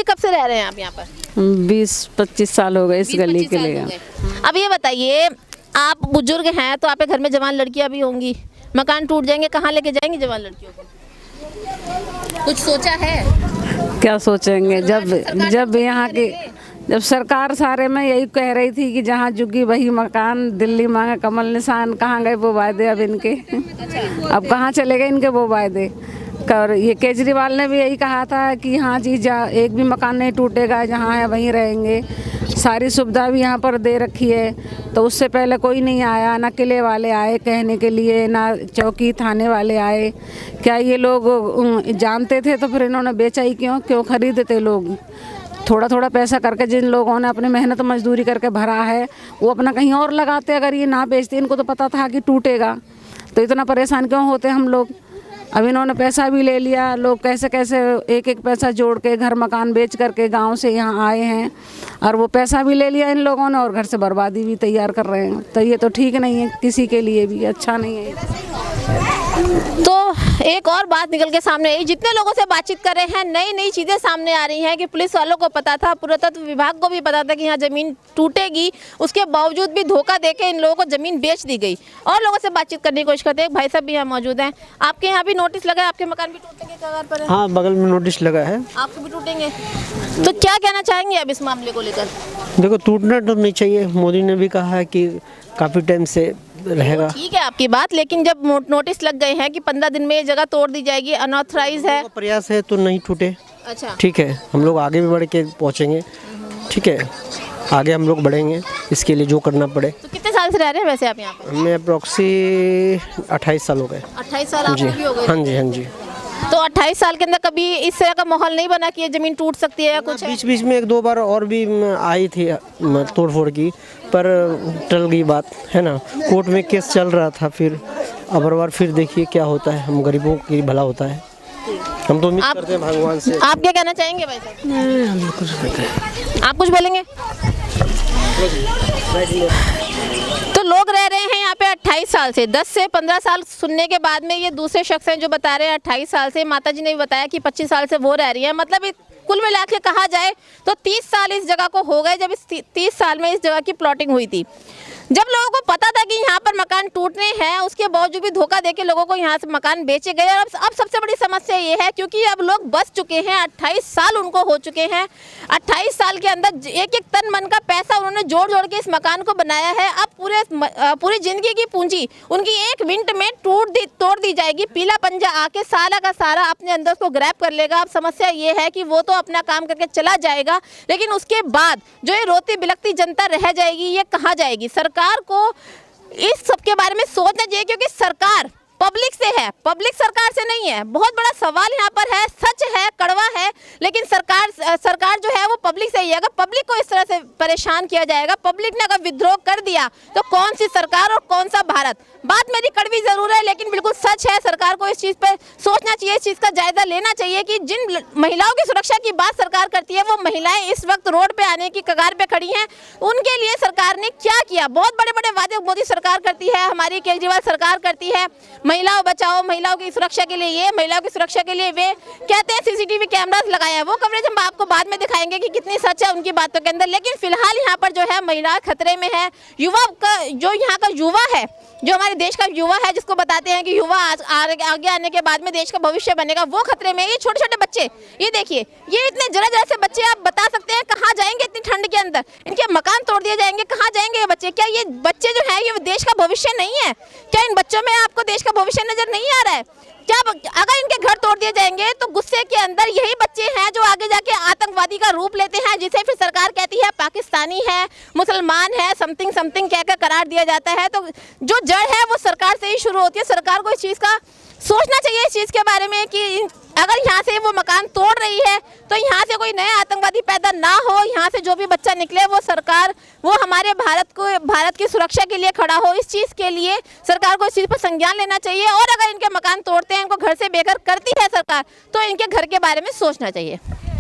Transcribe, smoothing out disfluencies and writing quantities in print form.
कब से रह रहे हैं आप यहाँ पर? 20-25 साल हो गए इस गली के लिए। अब ये बताइए, आप बुजुर्ग हैं तो आपके घर में जवान लड़कियां भी होंगी, मकान टूट जाएंगे, कहाँ लेके जाएंगे जवान लड़कियों को? कुछ सोचा है? क्या सोचेंगे जब यहाँ की जब सरकार सारे में यही कह रही थी कि जहाँ झुकी वही मकान, दिल्ली मांगे कमल निशान, कहाँ गए वो वायदे अब इनके? अब कहाँ चले गए इनके वो वायदे? और ये केजरीवाल ने भी यही कहा था कि हाँ जी एक भी मकान नहीं टूटेगा, जहाँ है वहीं रहेंगे, सारी सुविधा भी यहाँ पर दे रखी है। तो उससे पहले कोई नहीं आया, ना किले वाले आए कहने के लिए, ना चौकी थाने वाले आए। क्या ये लोग जानते थे तो फिर इन्होंने बेचा ही क्यों खरीदते लोग? थोड़ा थोड़ा पैसा करके जिन लोगों ने अपने मेहनत मजदूरी करके भरा है वो अपना कहीं और लगाते। अगर ये ना बेचते, इनको तो पता था कि टूटेगा, तो इतना परेशान क्यों होते हम लोग? अब इन्होंने पैसा भी ले लिया, लोग कैसे कैसे एक एक पैसा जोड़ के घर मकान बेच करके गांव से यहाँ आए हैं, और वो पैसा भी ले लिया इन लोगों ने और घर से बर्बादी भी तैयार कर रहे हैं। तो ये तो ठीक नहीं है, किसी के लिए भी अच्छा नहीं है। तो एक और बात निकल के सामने आई, जितने लोगों से बातचीत कर रहे हैं नई नई चीज़ें सामने आ रही हैं कि पुलिस वालों को पता था, पुरातत्व विभाग को भी पता था कि यहाँ ज़मीन टूटेगी, उसके बावजूद भी धोखा देके इन लोगों को ज़मीन बेच दी गई। और लोगों से बातचीत करने की कोशिश करते हैं। भाई साहब भी यहाँ मौजूद हैं। आपके यहाँ भी नोटिस लगा है, आपके मकान भी टूटने के कगार पर है? हाँ, बगल में नोटिस लगा है। आपके भी टूटेंगे? तो क्या कहना चाहेंगे अब इस मामले को लेकर? देखो, टूटना तो नहीं चाहिए। मोदी ने भी कहा है कि काफ़ी टाइम से रहेगा। ठीक है आपकी बात, लेकिन जब नोटिस लग गए हैं कि 15 दिन में ये जगह तोड़ दी जाएगी, अनऑथराइज है, प्रयास है तो नहीं टूटे। अच्छा, ठीक है, हम लोग आगे भी बढ़ के पहुँचेंगे। ठीक है, आगे हम लोग बढ़ेंगे, इसके लिए जो करना पड़े। तो कितने साल से रह रहे हैं वैसे आप यहाँ पे? हमें अप्रॉक्सी 28 साल हो गए। 28 साल आपको भी हो गए? हाँ जी, हाँ जी। तो 28 साल के अंदर कभी इस तरह का माहौल नहीं बना कि ये जमीन टूट सकती है या कुछ? बीच बीच में 1-2 बार और भी आई थी तोड़ फोड़ की, पर टल गई बात, है ना। कोर्ट में केस चल रहा था, फिर अब बार फिर देखिए क्या होता है। हम गरीबों की भला होता है, हम तो उम्मीद करते हैं भगवान से। आप क्या कहना चाहेंगे भाई साहब? आप कुछ बोलेंगे? तो लोग रह रहे हैं यहाँ पे 28 साल से, 10 से 15 साल सुनने के बाद में ये दूसरे शख्स हैं जो बता रहे हैं 28 साल से। माता जी ने भी बताया कि 25 साल से वो रह रही है। मतलब कुल मिला के कहा जाए तो 30 साल इस जगह को हो गए जब इस 30 साल में इस जगह की प्लॉटिंग हुई थी। जब लोगों को पता था कि यहाँ पर मकान टूटने हैं, उसके बावजूद भी धोखा देके लोगों को यहाँ से मकान बेचे गए। और अब सबसे बड़ी समस्या ये है क्योंकि अब लोग बस चुके हैं, 28 साल उनको हो चुके हैं। 28 साल के अंदर एक एक तन मन का पैसा उन्होंने जोड़ जोड़ के इस मकान को बनाया है। अब पूरी जिंदगी की पूंजी उनकी 1 मिनट में तोड़ दी जाएगी। पीला पंजा आके सारा का सारा अपने अंदर उसको ग्रैब कर लेगा। अब समस्या ये है कि वो तो अपना काम करके चला जाएगा, लेकिन उसके बाद जो ये रोती बिलखती जनता रह जाएगी, ये कहाँ जाएगी? सरकार को इस सब के बारे में सोचना चाहिए, क्योंकि सरकार पब्लिक से है, पब्लिक सरकार से नहीं है। बहुत बड़ा सवाल यहाँ पर है, सच है, कड़वा है, लेकिन सरकार जो है वो पब्लिक से ही है। अगर पब्लिक को इस तरह से परेशान किया जाएगा, पब्लिक ने अगर विद्रोह कर दिया, तो कौन सी सरकार और कौन सा भारत? बात मेरी कड़वी जरूर है, लेकिन बिल्कुल सच है। सरकार को इस चीज़ पर सोचना चाहिए, इस चीज़ का जायजा लेना चाहिए कि जिन महिलाओं की सुरक्षा की बात सरकार करती है, वो महिलाएं इस वक्त रोड पे आने की कगार पे खड़ी हैं। उनके लिए सरकार ने क्या किया? बहुत बड़े बड़े वादे मोदी सरकार करती है, हमारी केजरीवाल सरकार करती है। महिलाओं बचाओ, महिलाओं की सुरक्षा के लिए ये, महिलाओं की सुरक्षा के लिए वे, कहते हैं CCTV कैमरास लगाया है। वो कवरेज हम आपको बाद में दिखाएंगे कि कितनी सच है उनकी बातों के अंदर। लेकिन फिलहाल यहाँ पर जो है महिला खतरे में है। युवा का जो यहाँ का युवा है, जो हमारे देश का युवा है, जिसको बताते हैं कि युवा आगे आने के बाद में देश का भविष्य बनेगा, वो खतरे में। ये छोटे छोटे बच्चे, ये देखिए, ये इतने जरा जरा से बच्चे, आप बता सकते हैं कहाँ जाएंगे इतनी ठंड के अंदर? इनके मकान तोड़ दिए जाएंगे, कहाँ जाएंगे ये बच्चे? क्या ये बच्चे जो है ये देश का भविष्य नहीं है? क्या इन बच्चों में आपको देश का भविष्य नजर नहीं आ रहा है? क्या अगर इनके घर तोड़ दिए जाएंगे तो गुस्से के अंदर यही बच्चे हैं जो आगे जाके आतंकवादी का रूप लेते हैं, जिसे फिर सरकार कहती है पाकिस्तानी है, मुसलमान है, समथिंग समथिंग कहकर करार दिया जाता है। तो जो जड़ है वो सरकार से ही शुरू होती है। सरकार को इस चीज़ का सोचना चाहिए, इस चीज़ के बारे में कि अगर यहाँ से वो मकान तोड़ रही है तो यहाँ से कोई नया आतंकवादी पैदा ना हो, यहाँ से जो भी बच्चा निकले वो सरकार, वो हमारे भारत की सुरक्षा के लिए खड़ा हो। इस चीज़ के लिए सरकार को इस चीज़ पर संज्ञान लेना चाहिए। और अगर इनके मकान तोड़ते हैं, इनको घर से बेघर करती है सरकार, तो इनके घर के बारे में सोचना चाहिए।